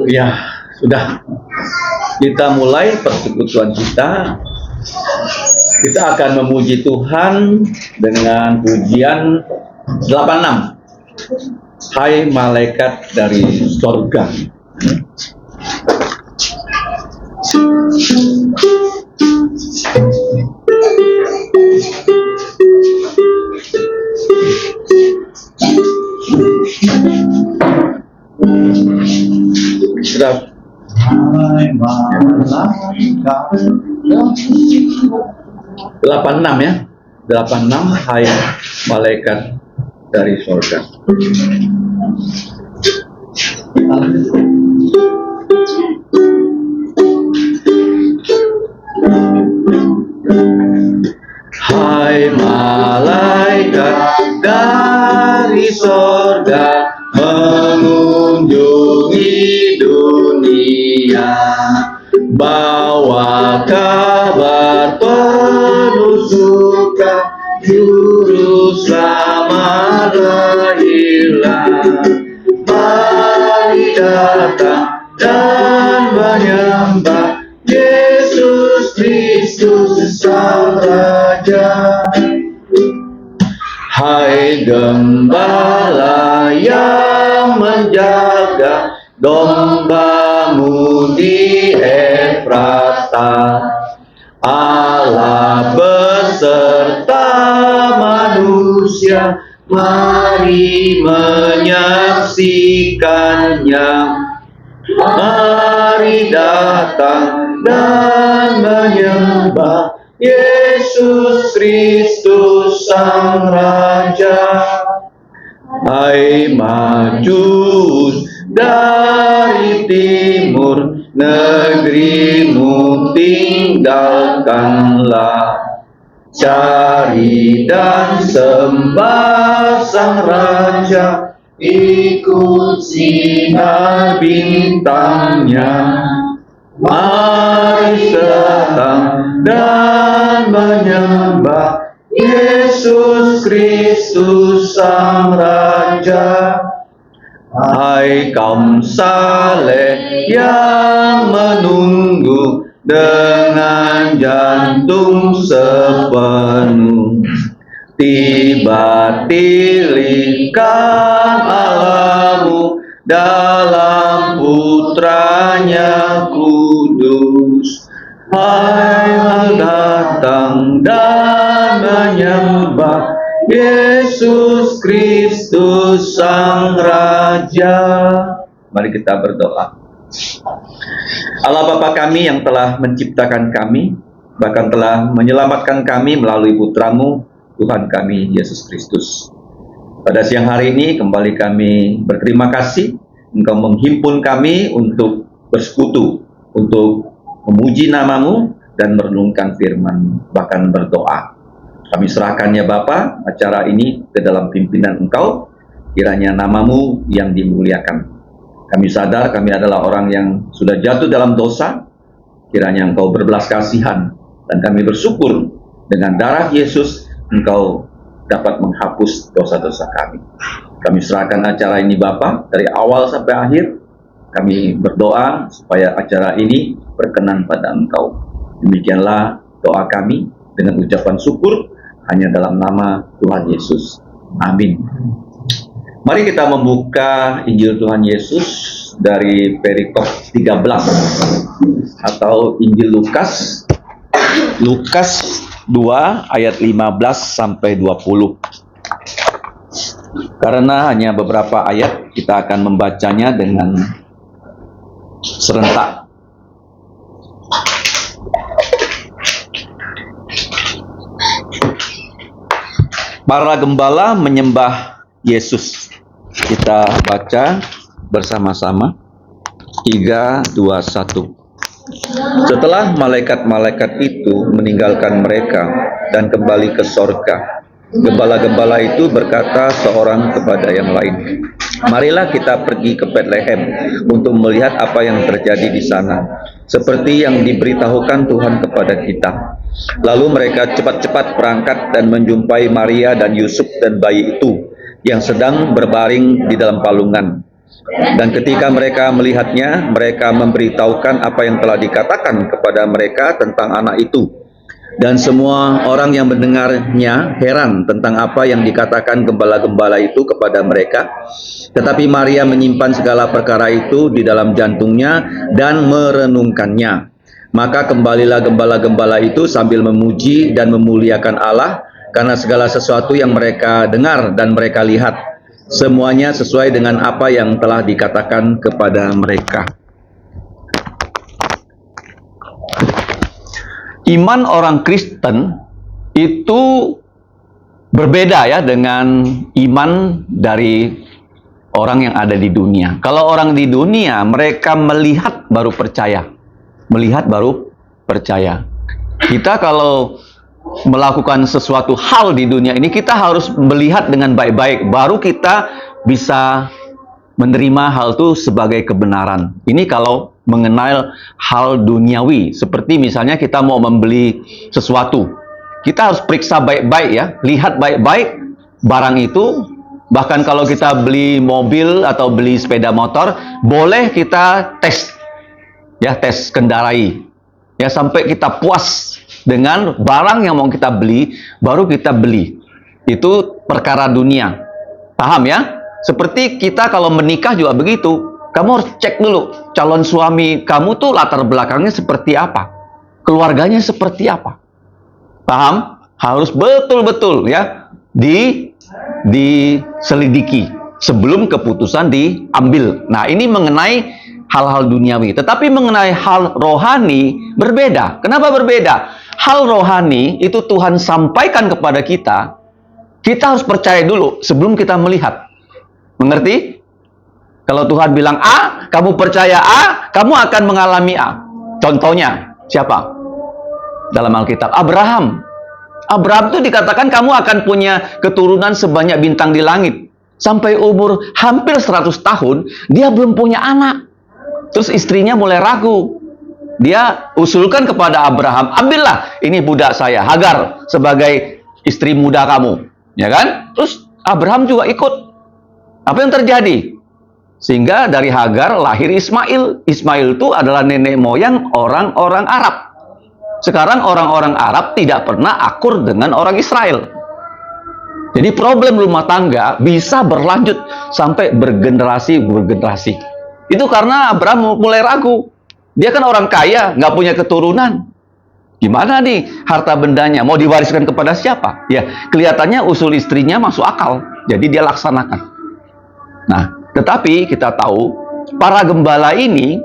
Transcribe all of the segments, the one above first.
Ya, sudah. Kita mulai persekutuan kita. Kita akan memuji Tuhan dengan pujian 86. Hai malaikat dari surga. Sudah. 86 ya. 86 hai malaikat dari surga. Hai malaikat dari surga mengunjungi dunia, bawa kabar penuh suka, juru selamat hilang. Mari datang dan menyembah Yesus Kristus Sang Raja. Hai gembala yang menjaga dombamu di Efrata, Allah beserta manusia, mari menyaksikannya. Mari datang dan menyembah Yesus Kristus Sang Raja. Hai Majus dari timur, negerimu tinggalkanlah. Cari dan sembah Sang Raja, ikut sinar bintangnya. Mari datang dan menyembah Yesus Kristus Sang Raja. Hai kaum saleh yang menunggu dengan jantung sepenuh, tiba tilikan Allahmu dalam putranya kudus. Hai datang dan menyembah Yesus Kristus Sang Raja. Mari kita berdoa. Allah Bapa kami yang telah menciptakan kami, bahkan telah menyelamatkan kami melalui putramu, Tuhan kami Yesus Kristus. Pada siang hari ini kembali kami berterima kasih Engkau menghimpun kami untuk bersekutu, untuk memuji namamu dan merenungkan firman, bahkan berdoa. Kami serahkan ya Bapa acara ini ke dalam pimpinan Engkau, kiranya namamu yang dimuliakan. Kami sadar kami adalah orang yang sudah jatuh dalam dosa, kiranya Engkau berbelas kasihan, dan kami bersyukur dengan darah Yesus Engkau dapat menghapus dosa-dosa kami. Kami serahkan acara ini Bapa dari awal sampai akhir. Kami berdoa supaya acara ini berkenan pada Engkau. Demikianlah doa kami dengan ucapan syukur hanya dalam nama Tuhan Yesus. Amin. Mari kita membuka Injil Tuhan Yesus dari perikop 13 atau Injil Lukas. Lukas 2 ayat 15 sampai 20. Karena hanya beberapa ayat, kita akan membacanya dengan serentak. Para gembala menyembah Yesus. Kita baca bersama-sama. 3, 2, 1. Setelah malaikat-malaikat itu meninggalkan mereka dan kembali ke sorga, gembala-gembala itu berkata seorang kepada yang lain, "Marilah kita pergi ke Betlehem untuk melihat apa yang terjadi di sana. seperti yang diberitahukan Tuhan kepada kita. Lalu mereka cepat-cepat berangkat dan menjumpai Maria dan Yusuf dan bayi itu yang sedang berbaring di dalam palungan. Dan ketika mereka melihatnya, mereka memberitahukan apa yang telah dikatakan kepada mereka tentang anak itu. Dan semua orang yang mendengarnya heran tentang apa yang dikatakan gembala-gembala itu kepada mereka. Tetapi Maria menyimpan segala perkara itu di dalam jantungnya dan merenungkannya. Maka kembalilah gembala-gembala itu sambil memuji dan memuliakan Allah karena segala sesuatu yang mereka dengar dan mereka lihat. Semuanya sesuai dengan apa yang telah dikatakan kepada mereka. Iman orang Kristen itu berbeda ya dengan iman dari orang yang ada di dunia. Kalau orang di dunia, mereka melihat baru percaya. Melihat baru percaya. Kita kalau melakukan sesuatu hal di dunia ini, kita harus melihat dengan baik-baik. Baru kita bisa menerima hal itu sebagai kebenaran. Ini kalau mengenal hal duniawi, seperti misalnya kita mau membeli sesuatu, kita harus periksa baik-baik ya, lihat baik-baik barang itu. Bahkan kalau kita beli mobil atau beli sepeda motor, boleh kita tes, ya tes kendarai, ya sampai kita puas dengan barang yang mau kita beli, baru kita beli. Itu perkara dunia, paham ya? Seperti kita kalau menikah juga begitu. Kamu harus cek dulu calon suami kamu tuh latar belakangnya seperti apa, keluarganya seperti apa, paham? Harus betul-betul ya diselidiki sebelum keputusan diambil. Nah, ini mengenai hal-hal duniawi. Tetapi mengenai hal rohani berbeda. Kenapa berbeda? Hal rohani itu Tuhan sampaikan kepada kita. Kita harus percaya dulu sebelum kita melihat. Mengerti? Kalau Tuhan bilang A, kamu percaya A, kamu akan mengalami A. Contohnya, siapa? Dalam Alkitab, Abraham. Abraham itu dikatakan kamu akan punya keturunan sebanyak bintang di langit. Sampai umur hampir 100 tahun, dia belum punya anak. Terus istrinya mulai ragu. Dia usulkan kepada Abraham, ambillah ini budak saya, Hagar, sebagai istri muda kamu. Ya kan? Terus Abraham juga ikut. Apa yang terjadi? Sehingga dari Hagar lahir Ismail. Ismail itu adalah nenek moyang orang-orang Arab. Sekarang orang-orang Arab tidak pernah akur dengan orang Israel. Jadi problem rumah tangga bisa berlanjut sampai bergenerasi. Itu karena Abraham mulai ragu. Dia kan orang kaya, nggak punya keturunan. Gimana nih harta bendanya? Mau diwariskan kepada siapa? Ya, kelihatannya usul istrinya masuk akal. Jadi dia laksanakan. Nah, tetapi kita tahu, para gembala ini,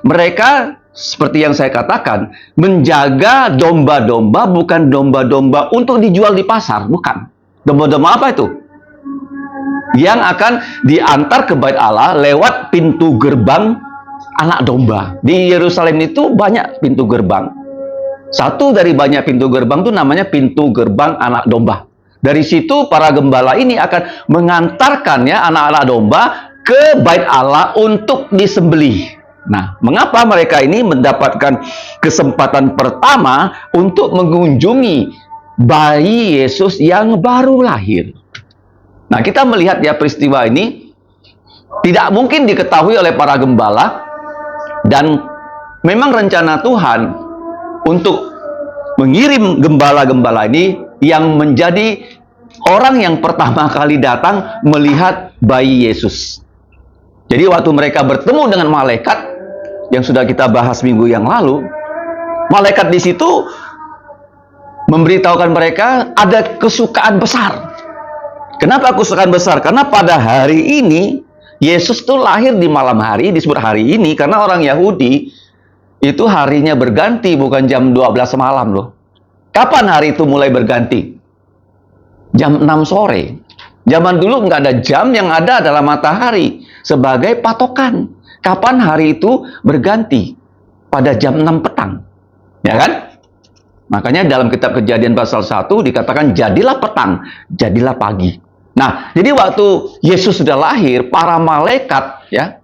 mereka seperti yang saya katakan, menjaga domba-domba, bukan domba-domba untuk dijual di pasar, bukan. Domba-domba apa itu? Yang akan diantar ke Bait Allah lewat pintu gerbang anak domba. Di Yerusalem itu banyak pintu gerbang. Satu dari banyak pintu gerbang itu namanya pintu gerbang anak domba. Dari situ para gembala ini akan mengantarkan ya anak-anak domba ke Bait Allah untuk disembelih. Nah, mengapa mereka ini mendapatkan kesempatan pertama untuk mengunjungi bayi Yesus yang baru lahir? Nah, kita melihat ya peristiwa ini tidak mungkin diketahui oleh para gembala, dan memang rencana Tuhan untuk mengirim gembala-gembala ini yang menjadi orang yang pertama kali datang melihat bayi Yesus. Jadi waktu mereka bertemu dengan malaikat yang sudah kita bahas minggu yang lalu, malaikat di situ memberitahukan mereka ada kesukaan besar. Kenapa kesukaan besar? Karena pada hari ini Yesus itu lahir di malam hari, disebut hari ini karena orang Yahudi itu harinya berganti, bukan jam 12 malam loh. Kapan hari itu mulai berganti? Jam 6 sore. Zaman dulu nggak ada jam, yang ada adalah matahari sebagai patokan. Kapan hari itu berganti? Pada jam 6 petang. Ya kan? Makanya dalam kitab Kejadian pasal 1 dikatakan jadilah petang, jadilah pagi. Nah, jadi waktu Yesus sudah lahir, para malaikat ya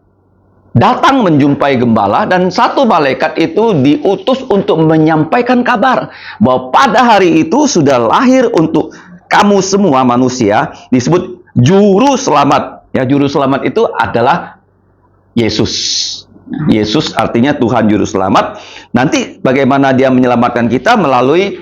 datang menjumpai gembala, dan satu malaikat itu diutus untuk menyampaikan kabar bahwa pada hari itu sudah lahir untuk kamu semua manusia, disebut juru selamat. Ya, juru selamat itu adalah Yesus. Yesus artinya Tuhan juru selamat. Nanti bagaimana dia menyelamatkan kita melalui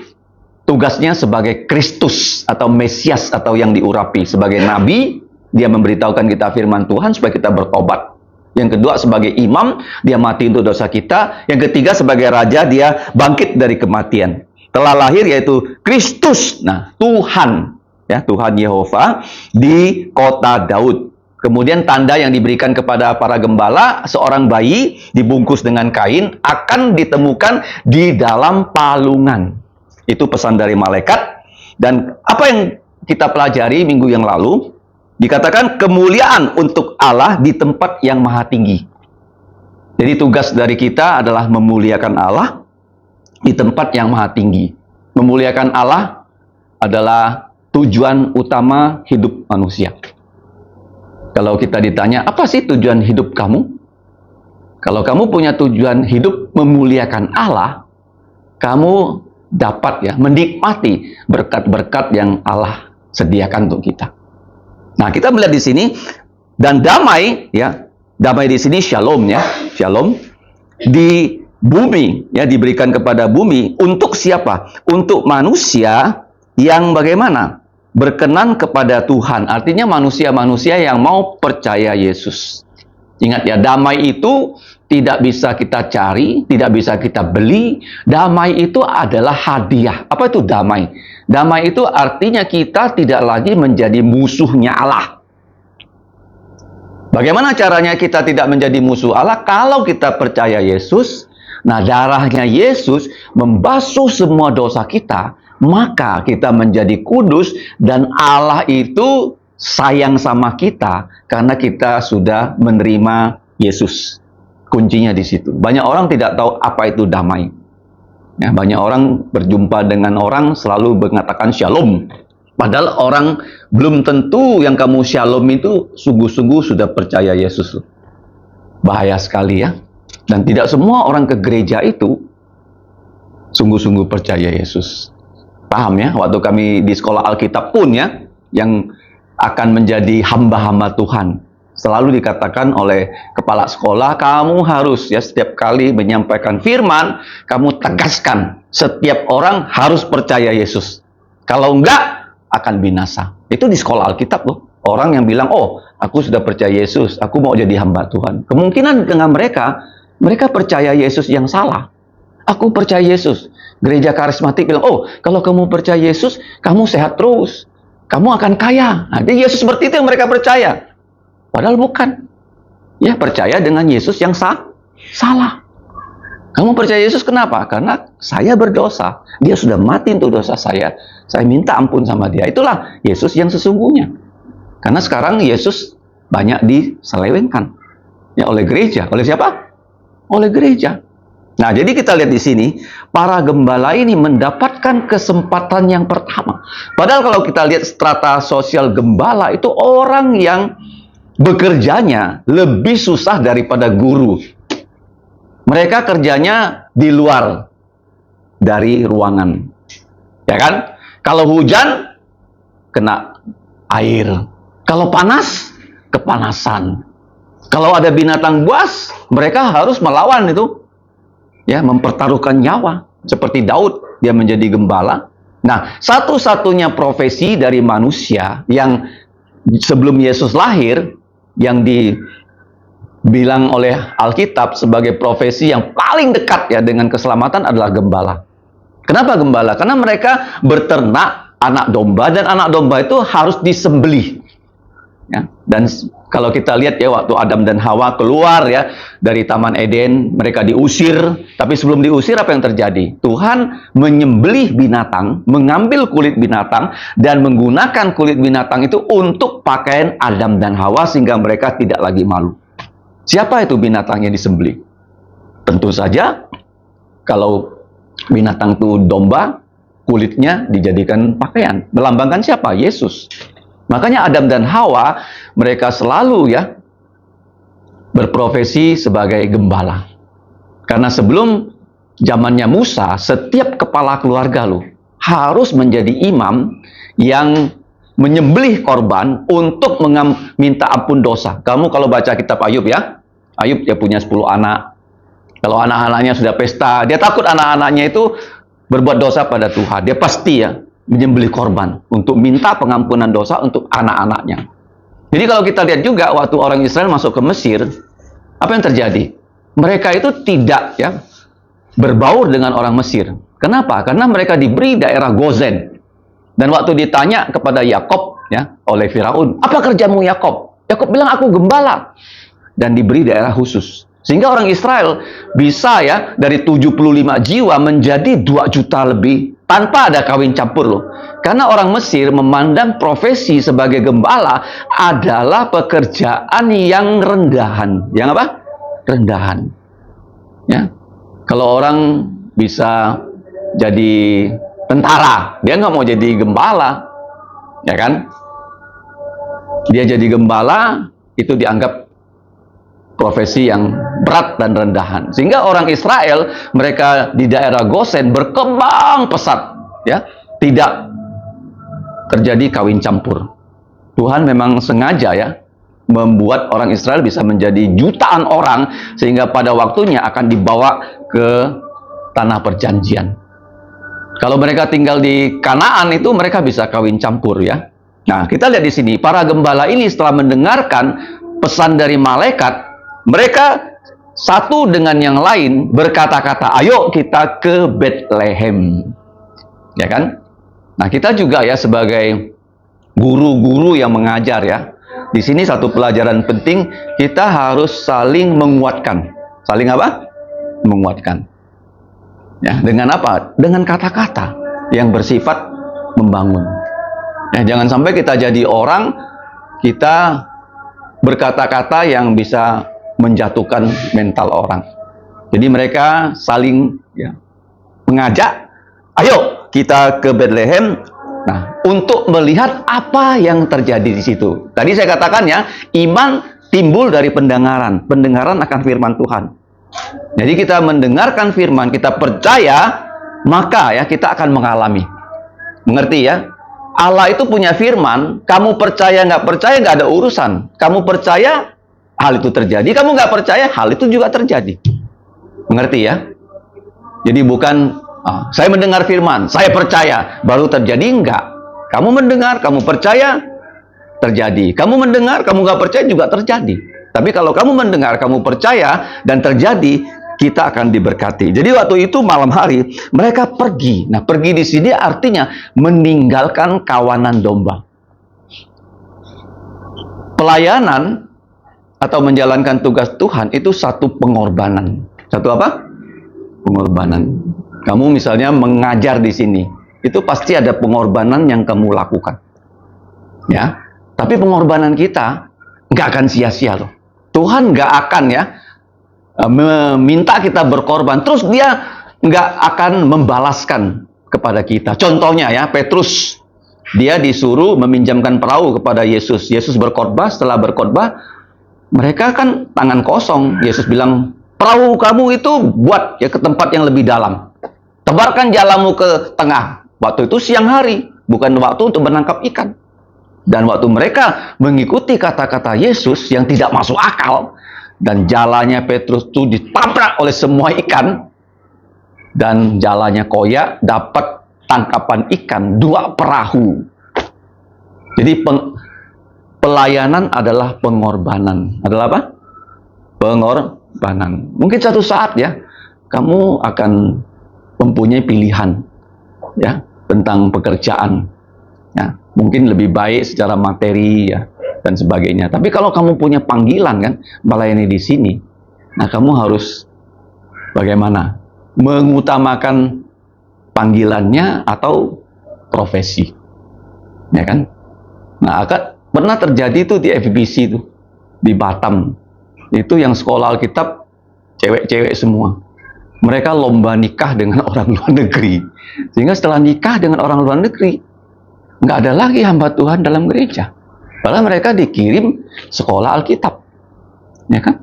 tugasnya sebagai Kristus atau Mesias atau yang diurapi. Sebagai nabi, dia memberitahukan kita firman Tuhan supaya kita bertobat. Yang kedua, sebagai imam, dia mati untuk dosa kita. Yang ketiga, sebagai raja, dia bangkit dari kematian. Telah lahir yaitu Kristus. Nah, Tuhan, ya, Tuhan Yehova di kota Daud. Kemudian tanda yang diberikan kepada para gembala, seorang bayi dibungkus dengan kain akan ditemukan di dalam palungan. Itu pesan dari malaikat. Dan apa yang kita pelajari minggu yang lalu, dikatakan kemuliaan untuk Allah di tempat yang maha tinggi. Jadi tugas dari kita adalah memuliakan Allah di tempat yang maha tinggi. Memuliakan Allah adalah tujuan utama hidup manusia. Kalau kita ditanya, apa sih tujuan hidup kamu? Kalau kamu punya tujuan hidup memuliakan Allah, kamu dapat ya menikmati berkat-berkat yang Allah sediakan untuk kita. Nah, kita melihat di sini, dan damai ya, damai di sini shalom ya, shalom di bumi ya, diberikan kepada bumi untuk siapa? Untuk manusia yang bagaimana? Berkenan kepada Tuhan, artinya manusia-manusia yang mau percaya Yesus. Ingat ya, damai itu tidak bisa kita cari, tidak bisa kita beli. Damai itu adalah hadiah. Apa itu damai? Damai itu artinya kita tidak lagi menjadi musuhnya Allah. Bagaimana caranya kita tidak menjadi musuh Allah? Kalau kita percaya Yesus, nah darahnya Yesus membasuh semua dosa kita, maka kita menjadi kudus dan Allah itu sayang sama kita karena kita sudah menerima Yesus. Kuncinya di situ. Banyak orang tidak tahu apa itu damai. Ya, banyak orang berjumpa dengan orang selalu mengatakan shalom. Padahal orang belum tentu yang kamu shalom itu sungguh-sungguh sudah percaya Yesus. Bahaya sekali ya. Dan tidak semua orang ke gereja itu sungguh-sungguh percaya Yesus. Paham ya? Waktu kami di sekolah Alkitab pun ya, yang akan menjadi hamba-hamba Tuhan, selalu dikatakan oleh kepala sekolah, kamu harus ya setiap kali menyampaikan firman, kamu tegaskan setiap orang harus percaya Yesus. Kalau enggak, akan binasa. Itu di sekolah Alkitab loh. Orang yang bilang, oh aku sudah percaya Yesus, aku mau jadi hamba Tuhan. Kemungkinan dengan mereka percaya Yesus yang salah. Aku percaya Yesus. Gereja karismatik bilang, oh kalau kamu percaya Yesus, kamu sehat terus. Kamu akan kaya. Nah, Yesus seperti itu yang mereka percaya. Padahal bukan. Ya, percaya dengan Yesus yang salah. Kamu percaya Yesus kenapa? Karena saya berdosa. Dia sudah mati untuk dosa saya. Saya minta ampun sama dia. Itulah Yesus yang sesungguhnya. Karena sekarang Yesus banyak diselewengkan. Ya, oleh gereja. Oleh siapa? Oleh gereja. Nah, jadi kita lihat di sini, para gembala ini mendapatkan kesempatan yang pertama. Padahal kalau kita lihat strata sosial gembala, itu orang yang bekerjanya lebih susah daripada guru. Mereka kerjanya di luar dari ruangan. Ya kan? Kalau hujan, kena air. Kalau panas, kepanasan. Kalau ada binatang buas, mereka harus melawan itu. Ya, mempertaruhkan nyawa. Seperti Daud, dia menjadi gembala. Nah, satu-satunya profesi dari manusia yang sebelum Yesus lahir, yang dibilang oleh Alkitab sebagai profesi yang paling dekat ya dengan keselamatan adalah gembala. Kenapa gembala? Karena mereka berternak anak domba, dan anak domba itu harus disembelih. Ya, dan kalau kita lihat ya, waktu Adam dan Hawa keluar ya dari Taman Eden, mereka diusir. Tapi sebelum diusir, apa yang terjadi? Tuhan menyembelih binatang, mengambil kulit binatang, dan menggunakan kulit binatang itu untuk pakaian Adam dan Hawa sehingga mereka tidak lagi malu. Siapa itu binatang yang disembelih? Tentu saja kalau binatang itu domba, kulitnya dijadikan pakaian. Melambangkan siapa? Yesus. Makanya Adam dan Hawa, mereka selalu ya berprofesi sebagai gembala. Karena sebelum zamannya Musa, setiap kepala keluarga lu harus menjadi imam yang menyembelih korban untuk minta ampun dosa. Kamu kalau baca kitab Ayub ya, Ayub dia punya 10 anak. Kalau anak-anaknya sudah pesta, dia takut anak-anaknya itu berbuat dosa pada Tuhan. Dia pasti ya menyembelih korban untuk minta pengampunan dosa untuk anak-anaknya. Jadi kalau kita lihat juga waktu orang Israel masuk ke Mesir, apa yang terjadi? Mereka itu tidak ya berbaur dengan orang Mesir. Kenapa? Karena mereka diberi daerah Gozen. Dan waktu ditanya kepada Yakob ya oleh Firaun, apa kerjamu Yakob? Yakob bilang, aku gembala. Dan diberi daerah khusus. Sehingga orang Israel bisa ya dari 75 jiwa menjadi 2 juta lebih tanpa ada kawin campur loh. Karena orang Mesir memandang profesi sebagai gembala adalah pekerjaan yang rendahan. Yang apa? Rendahan. Ya. Kalau orang bisa jadi tentara, dia nggak mau jadi gembala, ya kan? Dia jadi gembala itu dianggap profesi yang berat dan rendahan. Sehingga orang Israel, mereka di daerah Gosen berkembang pesat, ya, tidak terjadi kawin campur. Tuhan memang sengaja ya membuat orang Israel bisa menjadi jutaan orang sehingga pada waktunya akan dibawa ke tanah perjanjian. Kalau mereka tinggal di Kanaan itu mereka bisa kawin campur ya. Nah, kita lihat di sini para gembala ini setelah mendengarkan pesan dari malaikat, mereka satu dengan yang lain berkata-kata, ayo kita ke Bethlehem. Ya kan? Nah, kita juga ya sebagai guru-guru yang mengajar ya. Di sini satu pelajaran penting, kita harus saling menguatkan. Saling apa? Menguatkan. Ya, dengan apa? Dengan kata-kata yang bersifat membangun. Ya, jangan sampai kita jadi orang, kita berkata-kata yang bisa menjatuhkan mental orang. Jadi mereka saling ya, mengajak, ayo kita ke Bethlehem. Nah, untuk melihat apa yang terjadi di situ. Tadi saya katakan ya, iman timbul dari pendengaran. Pendengaran akan firman Tuhan. Jadi kita mendengarkan firman, kita percaya, maka ya kita akan mengalami. Mengerti ya? Allah itu punya firman, kamu percaya nggak ada urusan. Kamu percaya, hal itu terjadi. Kamu nggak percaya, hal itu juga terjadi. Mengerti ya? Jadi bukan saya mendengar firman, saya percaya, baru terjadi, enggak. Kamu mendengar, kamu percaya, terjadi. Kamu mendengar, kamu nggak percaya, juga terjadi. Tapi kalau kamu mendengar, kamu percaya, dan terjadi, kita akan diberkati. Jadi waktu itu malam hari, mereka pergi. Nah, pergi di sini artinya meninggalkan kawanan domba. Pelayanan atau menjalankan tugas Tuhan itu satu pengorbanan. Satu apa? Pengorbanan. Kamu misalnya mengajar di sini, itu pasti ada pengorbanan yang kamu lakukan. Ya, tapi pengorbanan kita nggak akan sia-sia loh. Tuhan nggak akan ya meminta kita berkorban, terus dia nggak akan membalaskan kepada kita. Contohnya ya, Petrus, dia disuruh meminjamkan perahu kepada Yesus. Yesus berkhotbah, setelah berkhotbah, mereka kan tangan kosong. Yesus bilang, perahu kamu itu buat ya ke tempat yang lebih dalam. Tebarkan jalamu ke tengah. Waktu itu siang hari, bukan waktu untuk menangkap ikan. Dan waktu mereka mengikuti kata-kata Yesus yang tidak masuk akal, dan jalannya Petrus itu ditabrak oleh semua ikan, dan jalannya koyak, dapat tangkapan ikan 2 perahu. Jadi pelayanan adalah pengorbanan. Adalah apa? Pengorbanan. Mungkin satu saat ya, kamu akan mempunyai pilihan ya tentang pekerjaan. Ya, mungkin lebih baik secara materi ya dan sebagainya. Tapi kalau kamu punya panggilan kan, melayani di sini, nah kamu harus bagaimana? Mengutamakan panggilannya atau profesi. Ya kan? Nah, pernah terjadi itu di FBC itu di Batam. Itu yang sekolah Alkitab cewek-cewek semua. Mereka lomba nikah dengan orang luar negeri. Sehingga setelah nikah dengan orang luar negeri, nggak ada lagi hamba Tuhan dalam gereja. Padahal mereka dikirim sekolah Alkitab. Ya kan?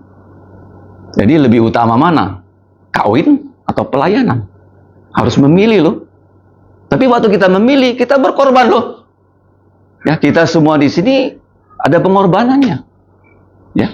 Jadi lebih utama mana? Kawin atau pelayanan? Harus memilih loh. Tapi waktu kita memilih, kita berkorban loh. Ya, kita semua di sini ada pengorbanannya. Ya.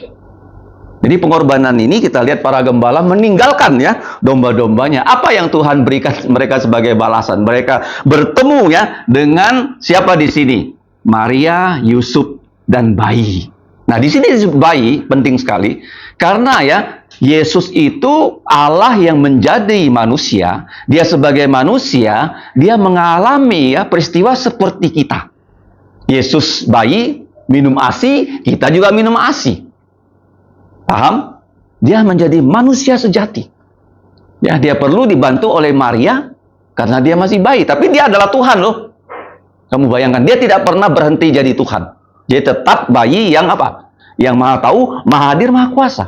Jadi pengorbanan ini kita lihat para gembala meninggalkan ya domba-dombanya. Apa yang Tuhan berikan mereka sebagai balasan? Mereka bertemu ya dengan siapa di sini? Maria, Yusuf, dan bayi. Nah, di sini bayi penting sekali karena ya Yesus itu Allah yang menjadi manusia. Dia sebagai manusia, dia mengalami ya peristiwa seperti kita. Yesus bayi minum ASI, kita juga minum ASI. Paham? Dia menjadi manusia sejati. Ya, dia perlu dibantu oleh Maria karena dia masih bayi, tapi dia adalah Tuhan loh. Kamu bayangkan, dia tidak pernah berhenti jadi Tuhan. Dia tetap bayi yang apa? Yang Maha Tahu, Maha Hadir, Maha Kuasa.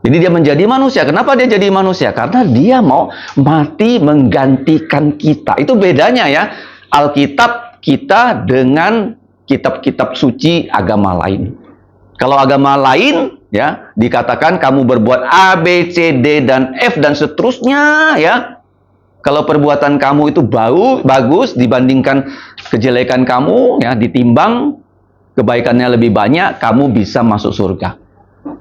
Jadi dia menjadi manusia. Kenapa dia jadi manusia? Karena dia mau mati menggantikan kita. Itu bedanya ya. Alkitab kita dengan kitab-kitab suci agama lain. Kalau agama lain ya dikatakan kamu berbuat A, B, C, D, dan F dan seterusnya ya. Kalau perbuatan kamu itu bagus dibandingkan kejelekan kamu ya, ditimbang kebaikannya lebih banyak, kamu bisa masuk surga.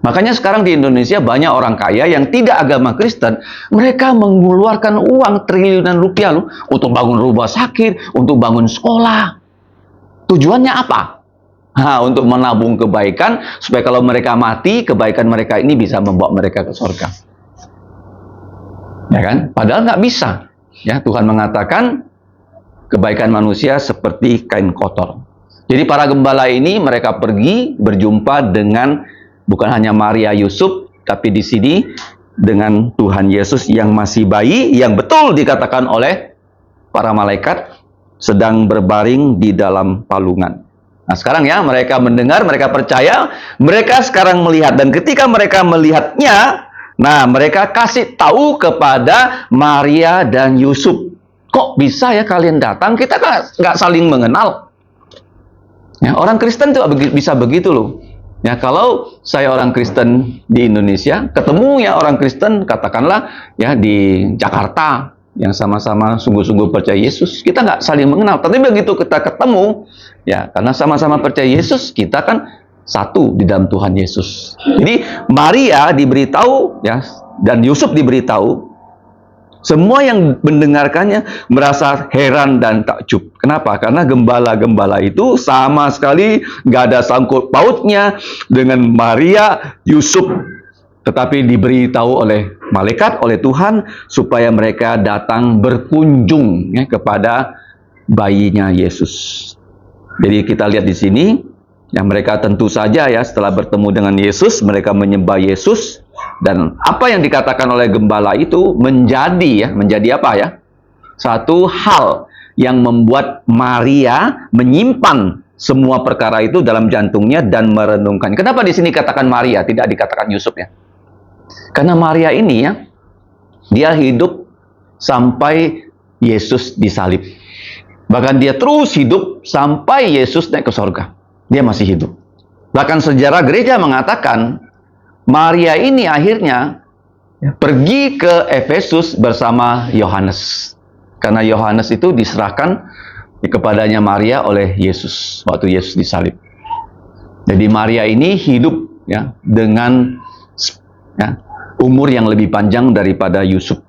Makanya sekarang di Indonesia banyak orang kaya yang tidak agama Kristen, mereka mengeluarkan uang triliunan rupiah loh untuk bangun rumah sakit, untuk bangun sekolah. Tujuannya apa? Untuk menabung kebaikan supaya kalau mereka mati, kebaikan mereka ini bisa membawa mereka ke surga. Ya kan? Padahal nggak bisa. Ya, Tuhan mengatakan kebaikan manusia seperti kain kotor. Jadi para gembala ini mereka pergi berjumpa dengan bukan hanya Maria Yusuf, tapi di sini dengan Tuhan Yesus yang masih bayi, yang betul dikatakan oleh para malaikat sedang berbaring di dalam palungan. Nah sekarang ya mereka mendengar, mereka percaya, mereka sekarang melihat, dan ketika mereka melihatnya, nah mereka kasih tahu kepada Maria dan Yusuf. Kok bisa ya kalian datang? Kita kan nggak saling mengenal. Ya, orang Kristen tuh bisa begitu loh. Ya, kalau saya orang Kristen di Indonesia, ketemu ya orang Kristen, katakanlah ya di Jakarta, yang sama-sama sungguh-sungguh percaya Yesus, kita nggak saling mengenal. Tapi begitu kita ketemu, ya karena sama-sama percaya Yesus, kita kan satu di dalam Tuhan Yesus. Jadi Maria diberitahu, ya, dan Yusuf diberitahu. Semua yang mendengarkannya merasa heran dan takjub. Kenapa? Karena gembala-gembala itu sama sekali nggak ada sangkut pautnya dengan Maria, Yusuf, tetapi diberitahu oleh malaikat, oleh Tuhan, supaya mereka datang berkunjung ya, kepada bayinya Yesus. Jadi kita lihat di sini, yang mereka tentu saja ya setelah bertemu dengan Yesus, mereka menyembah Yesus. Dan apa yang dikatakan oleh gembala itu menjadi apa ya? Satu hal yang membuat Maria menyimpan semua perkara itu dalam jantungnya dan merenungkan. Kenapa di sini katakan Maria, tidak dikatakan Yusuf ya? Karena Maria ini ya, dia hidup sampai Yesus disalib. Bahkan dia terus hidup sampai Yesus naik ke surga. Dia masih hidup. Bahkan sejarah gereja mengatakan Maria ini akhirnya pergi ke Efesus bersama Yohanes. Karena Yohanes itu diserahkan kepadanya Maria oleh Yesus waktu Yesus disalib. Jadi Maria ini hidup ya dengan ya, umur yang lebih panjang daripada Yusuf.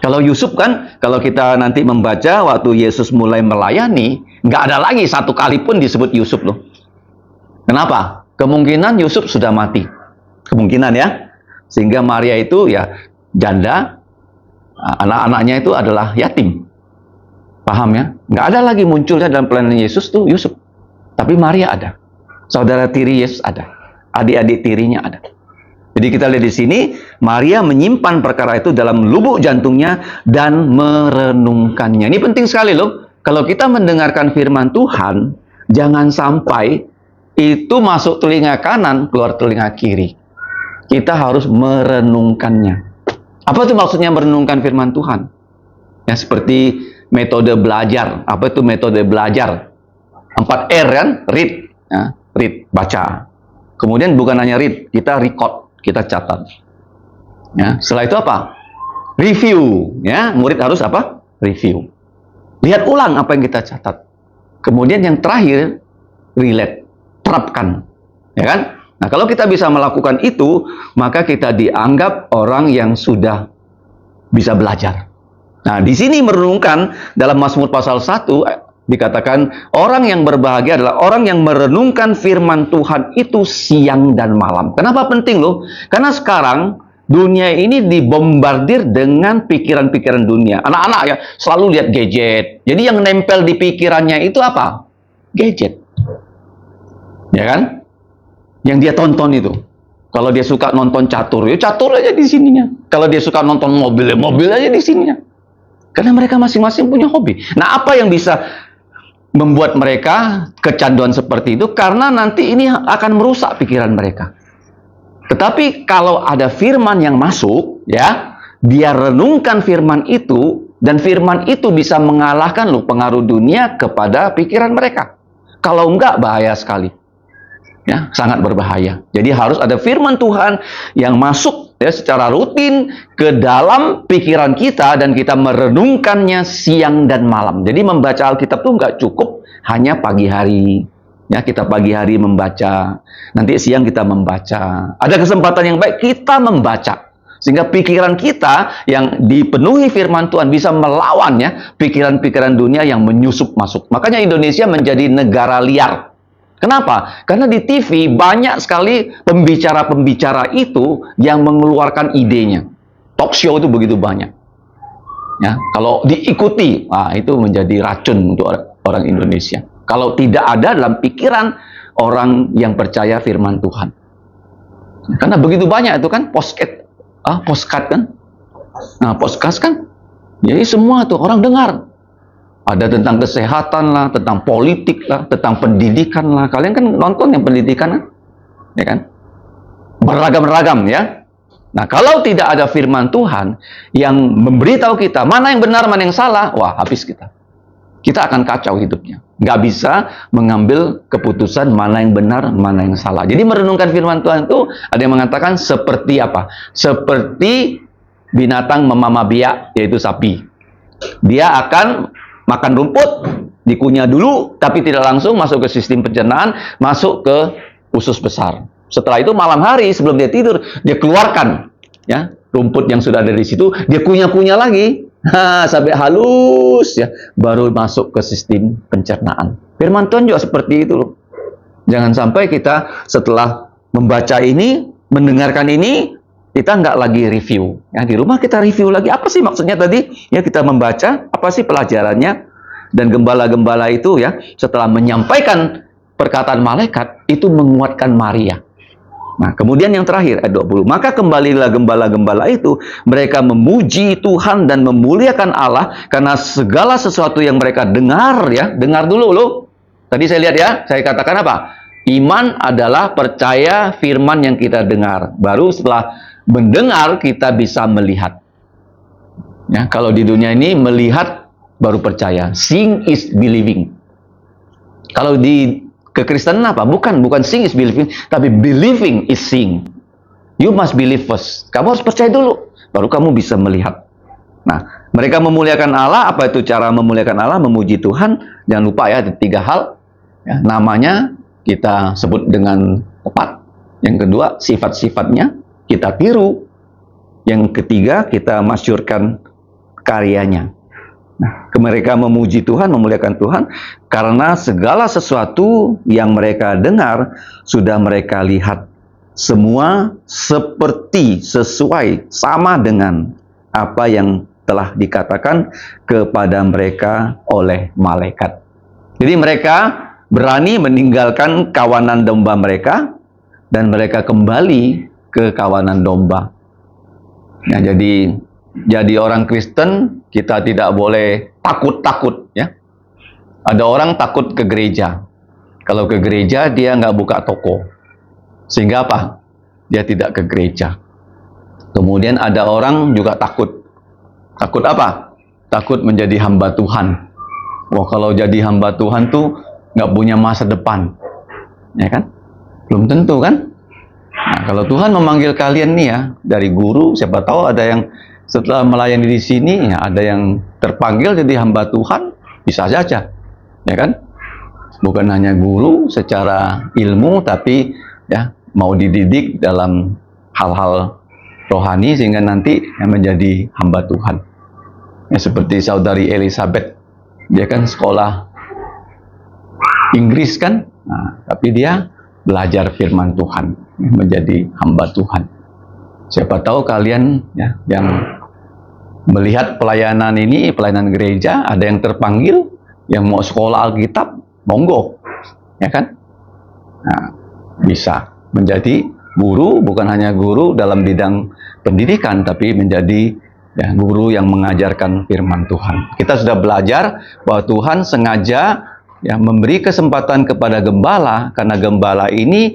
Kalau Yusuf kan, kalau kita nanti membaca waktu Yesus mulai melayani, nggak ada lagi satu kali pun disebut Yusuf loh. Kenapa? Kemungkinan Yusuf sudah mati. Kemungkinan ya. Sehingga Maria itu ya janda, anak-anaknya itu adalah yatim. Paham ya? Nggak ada lagi munculnya dalam pelayanan Yesus tuh Yusuf. Tapi Maria ada. Saudara tiri Yesus ada. Adik-adik tirinya ada. Jadi kita lihat di sini, Maria menyimpan perkara itu dalam lubuk jantungnya dan merenungkannya. Ini penting sekali loh. Kalau kita mendengarkan firman Tuhan, jangan sampai itu masuk telinga kanan, keluar telinga kiri. Kita harus merenungkannya. Apa itu maksudnya merenungkan firman Tuhan? Ya, seperti metode belajar. Apa itu metode belajar? 4R kan? Read. Ya, read, baca. Kemudian bukan hanya read, kita record, kita catat. Ya, setelah itu apa? Review. Ya, murid harus apa? Review. Lihat ulang apa yang kita catat. Kemudian yang terakhir, relate, terapkan. Ya kan? Nah, kalau kita bisa melakukan itu, maka kita dianggap orang yang sudah bisa belajar. Nah, di sini merenungkan dalam Mazmur pasal 1 dikatakan orang yang berbahagia adalah orang yang merenungkan firman Tuhan itu siang dan malam. Kenapa penting loh? Karena sekarang dunia ini dibombardir dengan pikiran-pikiran dunia. Anak-anak ya selalu lihat gadget. Jadi yang nempel di pikirannya itu apa? Gadget. Ya kan? Yang dia tonton itu. Kalau dia suka nonton catur, ya catur aja di sininya. Kalau dia suka nonton mobil, ya mobil aja di sininya. Karena mereka masing-masing punya hobi. Nah, apa yang bisa membuat mereka kecanduan seperti itu? Karena nanti ini akan merusak pikiran mereka. Tetapi kalau ada firman yang masuk, ya, dia renungkan firman itu, dan firman itu bisa mengalahkan loh pengaruh dunia kepada pikiran mereka. Kalau enggak, bahaya sekali. Ya, sangat berbahaya. Jadi harus ada firman Tuhan yang masuk ya secara rutin ke dalam pikiran kita dan kita merenungkannya siang dan malam. Jadi membaca Alkitab itu nggak cukup hanya pagi hari. Ya, kita pagi hari membaca, nanti siang kita membaca. Ada kesempatan yang baik kita membaca. Sehingga pikiran kita yang dipenuhi firman Tuhan bisa melawan ya pikiran-pikiran dunia yang menyusup masuk. Makanya Indonesia menjadi negara liar. Kenapa? Karena di TV banyak sekali pembicara-pembicara itu yang mengeluarkan idenya. Talk show itu begitu banyak. Ya, kalau diikuti, itu menjadi racun untuk orang Indonesia. Kalau tidak ada dalam pikiran orang yang percaya firman Tuhan. Karena begitu banyak itu kan postcard kan. Nah, podcast kan. Jadi semua tuh orang dengar. Ada tentang kesehatan lah, tentang politik lah, tentang pendidikan lah. Kalian kan nonton yang pendidikan kan? Ya kan? Beragam-ragam ya. Nah, kalau tidak ada firman Tuhan yang memberitahu kita mana yang benar, mana yang salah, wah habis kita. Kita akan kacau hidupnya. Nggak bisa mengambil keputusan mana yang benar, mana yang salah. Jadi merenungkan firman Tuhan itu ada yang mengatakan seperti apa? Seperti binatang memamah biak, yaitu sapi. Dia akan makan rumput, dikunyah dulu, tapi tidak langsung masuk ke sistem pencernaan, masuk ke usus besar. Setelah itu malam hari sebelum dia tidur, dia keluarkan ya rumput yang sudah ada di situ, dia kunyah-kunyah lagi, sampai halus ya, baru masuk ke sistem pencernaan. Firman Tuhan juga seperti itu loh. Jangan sampai kita setelah membaca ini, mendengarkan ini, kita nggak lagi review. Ya, di rumah kita review lagi. Apa sih maksudnya tadi? Ya, kita membaca, apa sih pelajarannya? Dan gembala-gembala itu ya, setelah menyampaikan perkataan malaikat, itu menguatkan Maria. Nah, kemudian yang terakhir, ayat 20. Maka kembalilah gembala-gembala itu, mereka memuji Tuhan dan memuliakan Allah, karena segala sesuatu yang mereka dengar, ya, dengar dulu loh. Tadi saya lihat ya, saya katakan apa? Iman adalah percaya firman yang kita dengar. Baru setelah mendengar, kita bisa melihat. Ya, kalau di dunia ini, melihat baru percaya. Seeing is believing. Kalau di kekristenan apa? Bukan seeing is believing, tapi believing is seeing. You must believe first. Kamu harus percaya dulu, baru kamu bisa melihat. Nah, mereka memuliakan Allah. Apa itu cara memuliakan Allah? Memuji Tuhan. Jangan lupa ya, ada 3 hal. Ya, namanya kita sebut dengan tepat. Yang kedua, sifat-sifatnya kita tiru. Yang ketiga, kita masyurkan karyanya. Nah, mereka memuji Tuhan, memuliakan Tuhan, karena segala sesuatu yang mereka dengar, sudah mereka lihat. Semua seperti, sesuai, sama dengan apa yang telah dikatakan kepada mereka oleh malaikat. Jadi mereka berani meninggalkan kawanan domba mereka, dan mereka kembali ke kawanan domba. Nah, jadi orang Kristen, kita tidak boleh takut-takut ya. Ada orang takut ke gereja. Kalau ke gereja dia nggak buka toko. Sehingga apa? Dia tidak ke gereja. Kemudian ada orang juga takut. Takut apa? Takut menjadi hamba Tuhan. Wah, kalau jadi hamba Tuhan tuh nggak punya masa depan. Ya kan? Belum tentu kan? Nah, kalau Tuhan memanggil kalian nih ya, dari guru, siapa tahu ada yang setelah melayani di sini, ya, ada yang terpanggil jadi hamba Tuhan, bisa saja, ya kan? Bukan hanya guru secara ilmu, tapi ya mau dididik dalam hal-hal rohani sehingga nanti menjadi hamba Tuhan. Ya, seperti saudari Elizabeth, dia kan sekolah Inggris kan, nah, tapi dia belajar firman Tuhan, menjadi hamba Tuhan. Siapa tahu kalian ya, yang melihat pelayanan ini, pelayanan gereja, ada yang terpanggil, yang mau sekolah Alkitab, monggo, ya kan? Nah, bisa menjadi guru, bukan hanya guru dalam bidang pendidikan, tapi menjadi ya, guru yang mengajarkan firman Tuhan. Kita sudah belajar bahwa Tuhan sengaja ya memberi kesempatan kepada gembala, karena gembala ini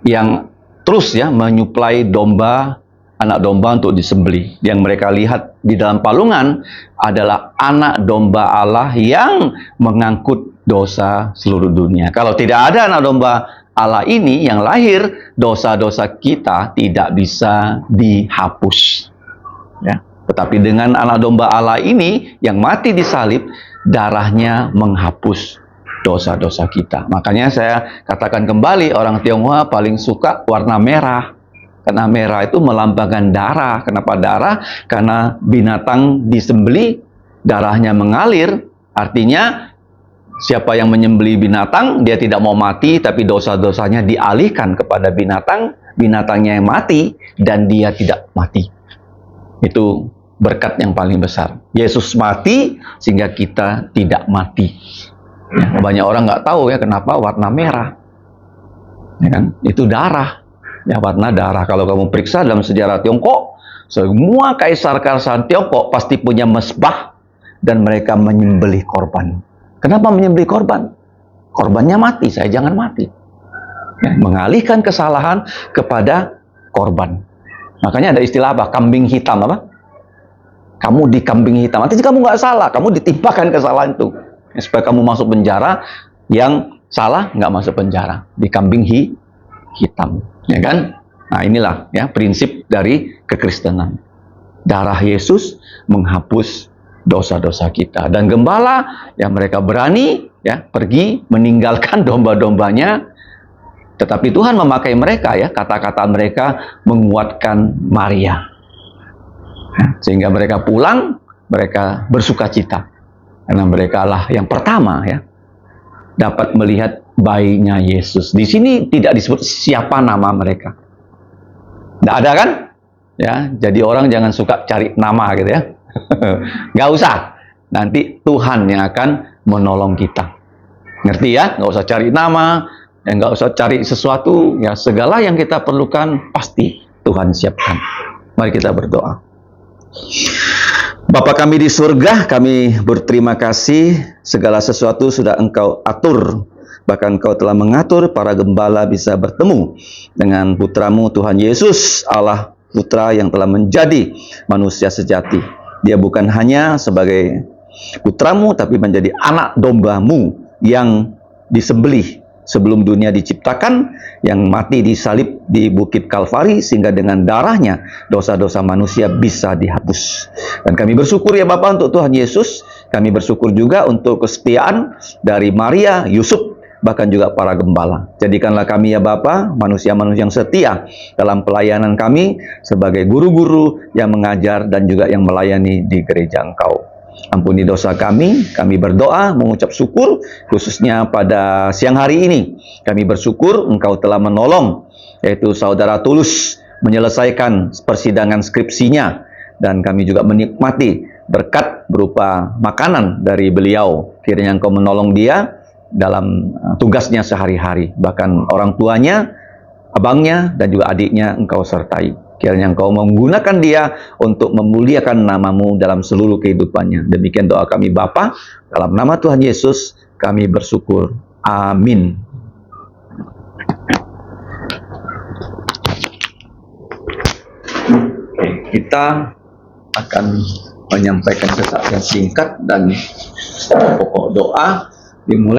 yang terus ya menyuplai domba, anak domba untuk disembelih. Yang mereka lihat di dalam palungan adalah anak domba Allah yang mengangkut dosa seluruh dunia. Kalau tidak ada anak domba Allah ini yang lahir, dosa-dosa kita tidak bisa dihapus. Ya. Tetapi dengan anak domba Allah ini yang mati disalib, darahnya menghapus dosa-dosa kita. Makanya saya katakan kembali, orang Tionghoa paling suka warna merah. Karena merah itu melambangkan darah. Kenapa darah? Karena binatang disembelih, darahnya mengalir. Artinya, siapa yang menyembelih binatang, dia tidak mau mati, tapi dosa-dosanya dialihkan kepada binatang, binatangnya yang mati, dan dia tidak mati. Itu berkat yang paling besar. Yesus mati, sehingga kita tidak mati. Ya, banyak orang nggak tahu ya kenapa warna merah, ya kan? Itu darah, ya warna darah. Kalau kamu periksa dalam sejarah Tiongkok, semua kaisar-kaisar Tiongkok pasti punya mezbah dan mereka menyembelih korban. Kenapa menyembelih korban? Korbannya mati, saya jangan mati. Ya, mengalihkan kesalahan kepada korban. Makanya ada istilah apa? Kambing hitam apa? Kamu di kambing hitam. Nanti kamu nggak salah, kamu ditimpakan kesalahan itu. Supaya kamu masuk penjara, yang salah nggak masuk penjara, di kambing hitam, ya kan? Nah, inilah ya prinsip dari kekristenan. Darah Yesus menghapus dosa-dosa kita, dan gembala ya mereka berani ya pergi meninggalkan domba-dombanya, tetapi Tuhan memakai mereka ya, kata-kata mereka menguatkan Maria, ya, sehingga mereka pulang, mereka bersukacita. Karena mereka lah yang pertama ya dapat melihat bayinya Yesus. Di sini tidak disebut siapa nama mereka. Tidak ada kan? Ya, jadi orang jangan suka cari nama gitu ya. Nggak usah. Nanti Tuhan yang akan menolong kita. Ngerti ya? Nggak usah cari nama, ya, nggak usah cari sesuatu. Ya, segala yang kita perlukan pasti Tuhan siapkan. Mari kita berdoa. Bapa kami di surga, kami berterima kasih segala sesuatu sudah Engkau atur. Bahkan Engkau telah mengatur para gembala bisa bertemu dengan putramu Tuhan Yesus, Allah Putra yang telah menjadi manusia sejati. Dia bukan hanya sebagai putramu, tapi menjadi anak dombamu yang disembelih sebelum dunia diciptakan, yang mati disalib di Bukit Kalvari, sehingga dengan darahnya dosa-dosa manusia bisa dihapus. Dan kami bersyukur ya Bapa untuk Tuhan Yesus. Kami bersyukur juga untuk kesetiaan dari Maria, Yusuf, bahkan juga para gembala. Jadikanlah kami ya Bapa manusia-manusia yang setia dalam pelayanan kami sebagai guru-guru yang mengajar dan juga yang melayani di gereja Engkau. Ampuni dosa kami berdoa, mengucap syukur, khususnya pada siang hari ini. Kami bersyukur Engkau telah menolong, yaitu Saudara Tulus, menyelesaikan persidangan skripsinya, dan kami juga menikmati berkat berupa makanan dari beliau. Kiranya Engkau menolong dia dalam tugasnya sehari-hari, bahkan orang tuanya, abangnya, dan juga adiknya Engkau sertai. Kiranya Engkau menggunakan dia untuk memuliakan nama-Mu dalam seluruh kehidupannya. Demikian doa kami Bapa, dalam nama Tuhan Yesus kami bersyukur. Amin. Kita akan menyampaikan sesaat yang singkat dan pokok doa dimulai